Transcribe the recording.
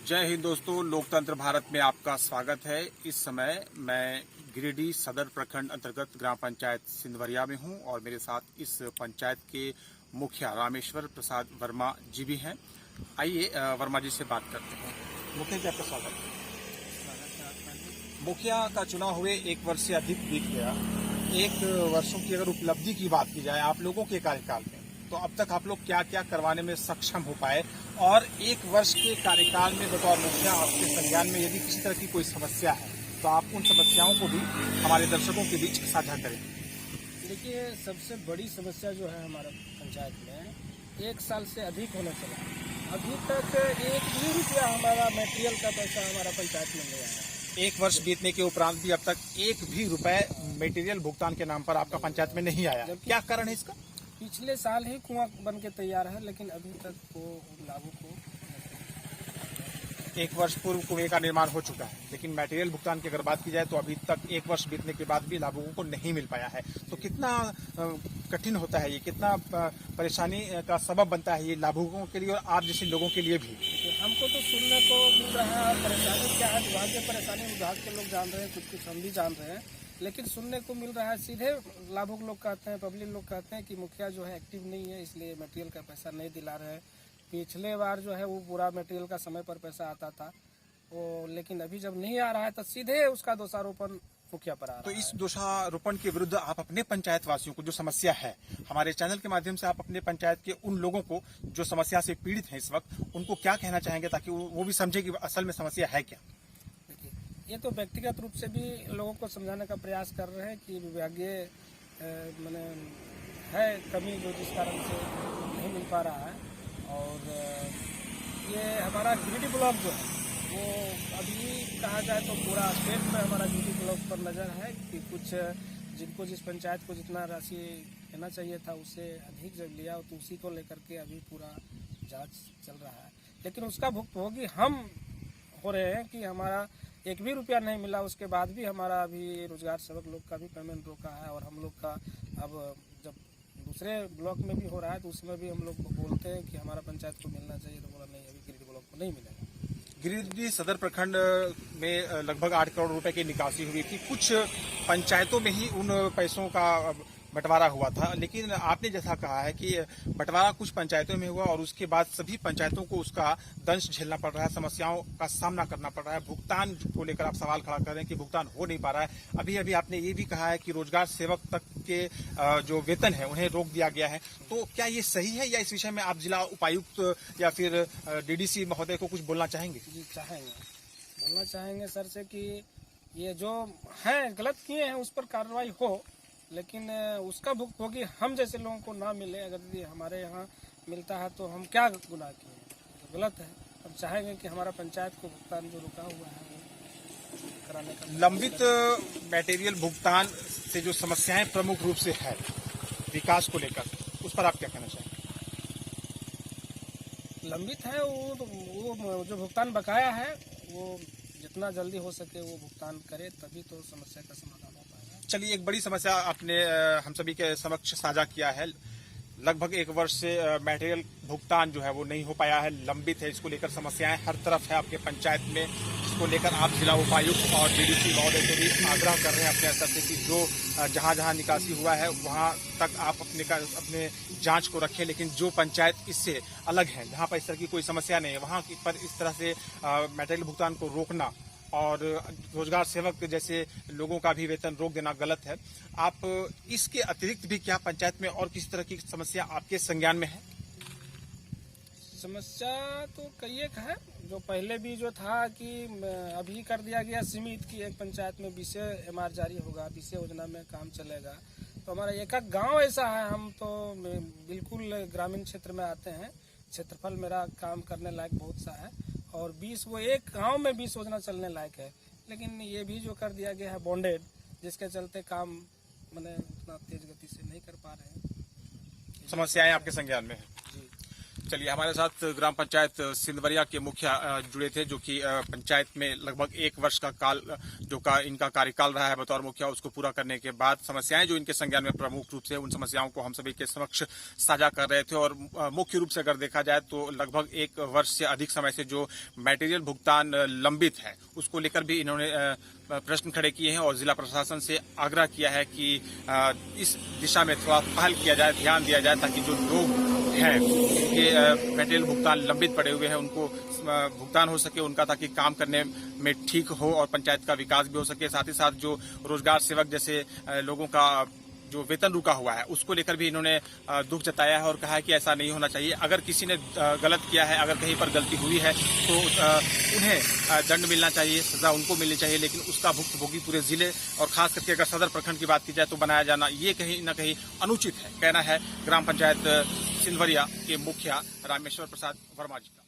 जय हिंद दोस्तों, लोकतंत्र भारत में आपका स्वागत है। इस समय मैं गिरिडीह सदर प्रखंड अंतर्गत ग्राम पंचायत सिंधवरिया में हूं और मेरे साथ इस पंचायत के मुखिया रामेश्वर प्रसाद वर्मा जी भी हैं। आइए वर्मा जी से बात करते हैं। मुखिया जी, आपका स्वागत है। मुखिया का चुनाव हुए 1 वर्ष से अधिक बीत गया। 1 वर्षों की अगर उपलब्धि की बात की जाए आप लोगों के कार्यकाल में, तो अब तक आप लोग क्या क्या करवाने में सक्षम हो पाए, और 1 वर्ष के कार्यकाल में बतौर मुखिया आपके संज्ञान में यदि किसी तरह की कोई समस्या है तो आप उन समस्याओं को भी हमारे दर्शकों के बीच साझा करें। देखिए, सबसे बड़ी समस्या जो है हमारे पंचायत में 1 साल से अधिक होने चला, अभी तक 1 भी रुपया हमारा मटेरियल का पैसा हमारा पंचायत में नहीं आया। 1 वर्ष बीतने के उपरांत भी अब तक 1 भी रुपए मटेरियल भुगतान के नाम पर आपका पंचायत में नहीं आया। क्या कारण है इसका? पिछले साल ही कुआं बन के तैयार है, लेकिन अभी तक वो लागू को 1 वर्ष पूर्व कुएं का निर्माण हो चुका है, लेकिन मटेरियल भुगतान की अगर बात की जाए तो अभी तक 1 वर्ष बीतने के बाद भी लाभुकों को नहीं मिल पाया है। तो कितना कठिन होता है ये, कितना परेशानी का सबब बनता है ये लाभुकों के लिए और आप जैसे लोगों के लिए भी। हमको तो सुनने को मिल रहा है परेशानी क्या है, विभाग की परेशानी विभाग के लोग जान रहे हैं, कुछ हम भी जान रहे हैं, लेकिन सुनने को मिल रहा है सीधे लाभुक लोग कहते हैं, पब्लिक लोग कहते हैं कि मुखिया जो है एक्टिव नहीं है, इसलिए मटेरियल का पैसा नहीं दिला रहे हैं। पिछले बार जो है वो पूरा मटेरियल का समय पर पैसा आता था वो, लेकिन अभी जब नहीं आ रहा है तो सीधे उसका दोषारोपण मुखिया पर आ रहा है। तो इस दोषारोपण के विरुद्ध आप अपने पंचायत वासियों को जो समस्या है, हमारे चैनल के माध्यम से आप अपने पंचायत के उन लोगों को जो समस्या से पीड़ित हैं इस वक्त, उनको क्या कहना चाहेंगे ताकि वो भी समझे कि असल में समस्या है क्या? ये तो व्यक्तिगत रूप से भी लोगों को समझाने का प्रयास कर रहे हैं कि विभागीय मैंने है कमी जो जिस कारण से नहीं मिल पा रहा है। और ये हमारा गिरिडीह ब्लॉक जो है वो अभी कहा जाए तो पूरा स्टेट में हमारा गिरिडीह ब्लॉक पर नज़र है कि कुछ जिनको जिस पंचायत को जितना राशि देना चाहिए था उससे अधिक जब लिया तो उसी को लेकर के अभी पूरा जांच चल रहा है, लेकिन उसका भुगतान हम हो रहे हैं कि हमारा 1 भी रुपया नहीं मिला। उसके बाद भी हमारा अभी रोजगार सेवक लोग का भी पेमेंट रोका है, और हम लोग का अब जब दूसरे ब्लॉक में भी हो रहा है तो उसमें भी हम लोग बोलते हैं कि हमारा पंचायत को मिलना चाहिए, तो बोला नहीं, अभी गिरिडीह ब्लॉक को नहीं मिलेगा। गिरिडीह सदर प्रखंड में लगभग 8 करोड़ रुपए की निकासी हुई थी। कुछ पंचायतों में ही उन पैसों का बंटवारा हुआ था, लेकिन आपने जैसा कहा है कि बंटवारा कुछ पंचायतों में हुआ और उसके बाद सभी पंचायतों को उसका दंश झेलना पड़ रहा है, समस्याओं का सामना करना पड़ रहा है। भुगतान को लेकर आप सवाल खड़ा कर रहे हैं कि भुगतान हो नहीं पा रहा है। अभी अभी आपने ये भी कहा है कि रोजगार सेवक तक के जो वेतन है उन्हें रोक दिया गया है। तो क्या ये सही है, या इस विषय में आप जिला उपायुक्त या फिर डीडीसी महोदय को कुछ बोलना चाहेंगे? जी बोलना चाहेंगे सर से कि ये जो है गलत किए हैं उस पर कार्रवाई हो, लेकिन उसका भुगतान हम जैसे लोगों को ना मिले। अगर हमारे यहाँ मिलता है तो हम क्या गुनाह किए, तो गलत है। हम चाहेंगे कि हमारा पंचायत को भुगतान जो रुका हुआ है वो कराने का। लंबित मटेरियल भुगतान से जो समस्याएं प्रमुख रूप से है विकास को लेकर, उस पर आप क्या कहना चाहेंगे? लंबित है वो जो भुगतान बकाया है वो जितना जल्दी हो सके वो भुगतान करे, तभी तो समस्या का समाधान हो पाएगा। चलिए, एक बड़ी समस्या आपने हम सभी के समक्ष साझा किया है। लगभग 1 वर्ष से मटेरियल भुगतान जो है वो नहीं हो पाया है, लंबित है। इसको लेकर समस्याएं हर तरफ है आपके पंचायत में। इसको लेकर आप जिला उपायुक्त और डीडीसी महोदय से भी आग्रह कर रहे हैं अपने स्तर से कि जो जहां जहां निकासी हुआ है वहां तक आप अपने जांच को रखें, लेकिन जो पंचायत इससे अलग है, जहां पर इस तरह की कोई समस्या नहीं है, वहां पर इस तरह से मटेरियल भुगतान को रोकना और रोजगार सेवक जैसे लोगों का भी वेतन रोक देना गलत है। आप इसके अतिरिक्त भी क्या पंचायत में और किसी तरह की समस्या आपके संज्ञान में है? समस्या तो कई एक है, जो पहले भी जो था कि अभी कर दिया गया सीमित की एक पंचायत में 20 MR जारी होगा, 20 योजना में काम चलेगा। तो हमारा एक गांव ऐसा है, हम तो बिल्कुल ग्रामीण क्षेत्र में आते हैं, क्षेत्रफल मेरा काम करने लायक बहुत सा है, और 20 वो एक गांव में 20 योजना चलने लायक है, लेकिन ये भी जो कर दिया गया है बॉन्डेड, जिसके चलते काम मैंने उतना तेज गति से नहीं कर पा रहे हैं। समस्याएं आपके संज्ञान में है। चलिए हमारे साथ ग्राम पंचायत सिंधवरिया के मुखिया जुड़े थे, जो कि पंचायत में लगभग 1 वर्ष का काल इनका कार्यकाल रहा है बतौर मुखिया, उसको पूरा करने के बाद समस्याएं जो इनके संज्ञान में प्रमुख रूप से, उन समस्याओं को हम सभी के समक्ष साझा कर रहे थे। और मुख्य रूप से अगर देखा जाए तो लगभग 1 वर्ष से अधिक समय से जो मटेरियल भुगतान लंबित है, उसको लेकर भी इन्होंने प्रश्न खड़े किए हैं और जिला प्रशासन से आग्रह किया है कि इस दिशा में थोड़ा पहल किया जाए, ध्यान दिया जाए, ताकि जो लोग हैं जिनके मटेरियल भुगतान लंबित पड़े हुए हैं उनको भुगतान हो सके उनका, ताकि काम करने में ठीक हो और पंचायत का विकास भी हो सके। साथ ही साथ जो रोजगार सेवक जैसे लोगों का जो वेतन रुका हुआ है उसको लेकर भी इन्होंने दुख जताया है और कहा है कि ऐसा नहीं होना चाहिए। अगर किसी ने गलत किया है, अगर कहीं पर गलती हुई है तो उन्हें दंड मिलना चाहिए, सजा उनको मिलनी चाहिए, लेकिन उसका भुक्तभोगी पूरे जिले और खास करके अगर सदर प्रखंड की बात की जाए तो बनाया जाना ये कहीं न कहीं अनुचित है, कहना है ग्राम पंचायत सिंधवरिया के मुखिया रामेश्वर प्रसाद वर्मा जी का।